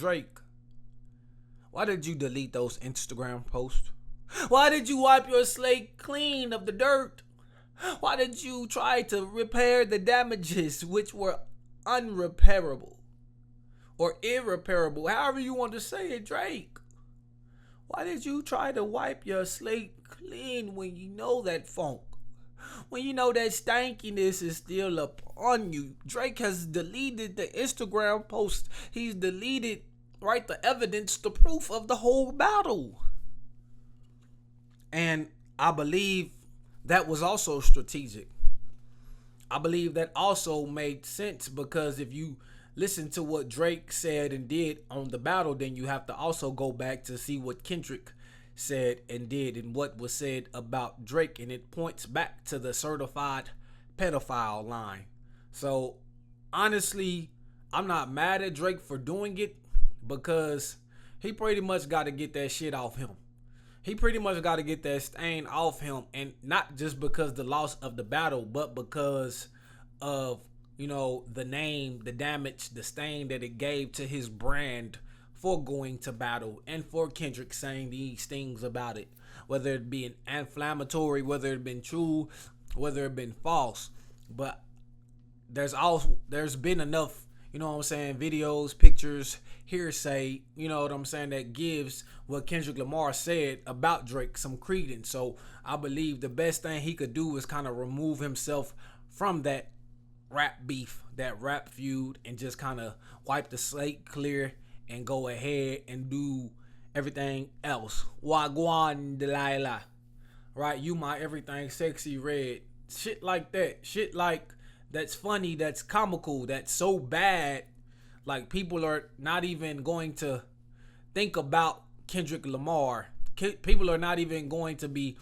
Drake, why did you delete those Instagram posts? Why did you wipe your slate clean of the dirt? Why did you try to repair the damages which were unrepairable or irreparable, however you want to say it, Drake? Why did you try to wipe your slate clean when you know that funk? When you know that stankiness is still up on you? Drake has deleted the Instagram post. He's deleted, right, the evidence, the proof of the whole battle. And I believe that was also strategic. I believe that also made sense because if you listen to what Drake said and did on the battle, then you have to also go back to see what Kendrick said and did and what was said about Drake, and it points back to the certified pedophile line. So honestly, I'm not mad at Drake for doing it because he pretty much got to get that shit off him. He pretty much got to get that stain off him, and not just because the loss of the battle, but because of, the name, the damage, the stain that it gave to his brand for going to battle, and for Kendrick saying these things about it, whether it be an inflammatory, whether it been true, whether it been false. But there's been enough, videos, pictures, hearsay, that gives what Kendrick Lamar said about Drake some credence. So I believe the best thing he could do is kind of remove himself from that rap beef, that rap feud, and just kind of wipe the slate clear and go ahead and do everything else. Wagwan Delilah. Right? You my everything sexy red. Shit like that. Shit like that's funny, that's comical, that's so bad. Like, people are not even going to think about Kendrick Lamar. People are not even going to be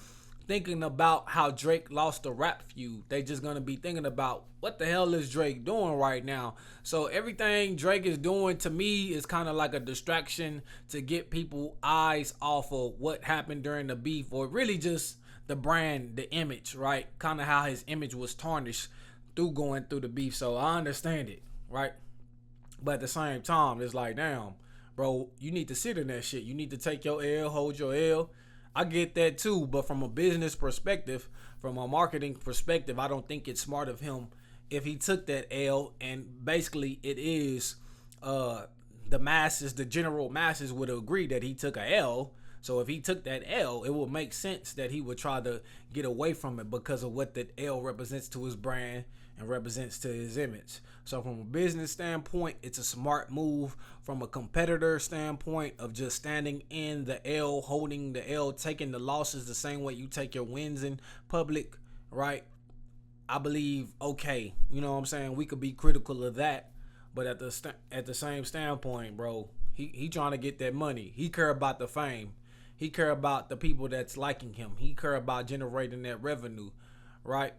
thinking about how Drake lost the rap feud. They just gonna be thinking about what the hell is Drake doing right now. So everything Drake is doing to me is kind of like a distraction to get people eyes off of what happened during the beef, or really just the brand, the image, right? Kind of how his image was tarnished through going through the beef. So I understand it, right? But at the same time, it's like, damn, bro, you need to sit in that shit. You need to take your L, hold your L. I get that too, but from a business perspective, from a marketing perspective, I don't think it's smart of him if he took that L. And basically it is the masses, the general masses would agree that he took a L. So if he took that L, it would make sense that he would try to get away from it because of what that L represents to his brand and represents to his image. So from a business standpoint, it's a smart move. From a competitor standpoint of just standing in the L, holding the L, taking the losses the same way you take your wins in public, right? I believe, okay, we could be critical of that, but at the same standpoint, bro, he trying to get that money. He care about the fame. He care about the people that's liking him. He care about generating that revenue, right?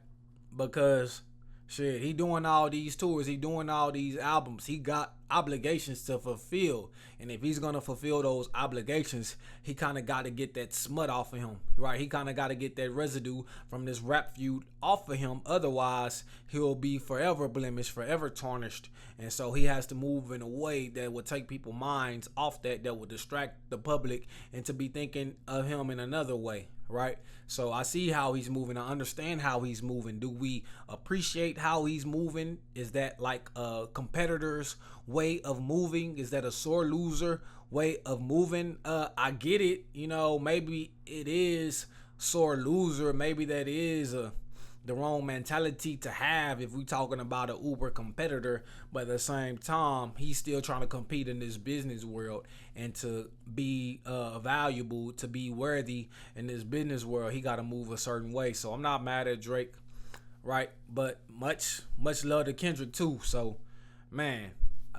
Because shit, he doing all these tours, he doing all these albums. He got obligations to fulfill. And if he's going to fulfill those obligations, he kind of got to get that smut off of him, right? He kind of got to get that residue from this rap feud off of him. Otherwise, he'll be forever blemished, forever tarnished. And so he has to move in a way that will take people's minds off that will distract the public and to be thinking of him in another way, right? So I see how he's moving. I understand how he's moving. Do we appreciate how he's moving? Is that like a competitor's way of moving? Is that a sore loser way of moving? I get it. Maybe it is sore loser. Maybe that is the wrong mentality to have if we're talking about an Uber competitor. But at the same time, he's still trying to compete in this business world, and to be valuable, to be worthy in this business world, he got to move a certain way. So I'm not mad at Drake, right? But much love to Kendrick too. So, man,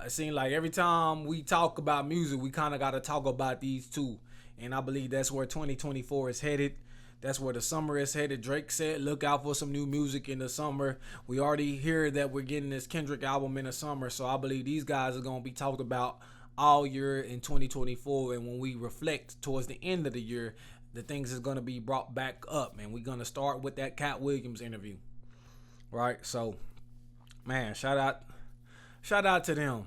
it seems like every time we talk about music, we kind of got to talk about these two. And I believe that's where 2024 is headed. That's where the summer is headed. Drake said, look out for some new music in the summer. We already hear that we're getting this Kendrick album in the summer. So I believe these guys are going to be talked about all year in 2024. And when we reflect towards the end of the year, the things is going to be brought back up. And we're going to start with that Cat Williams interview. Right? So, man, shout out to them.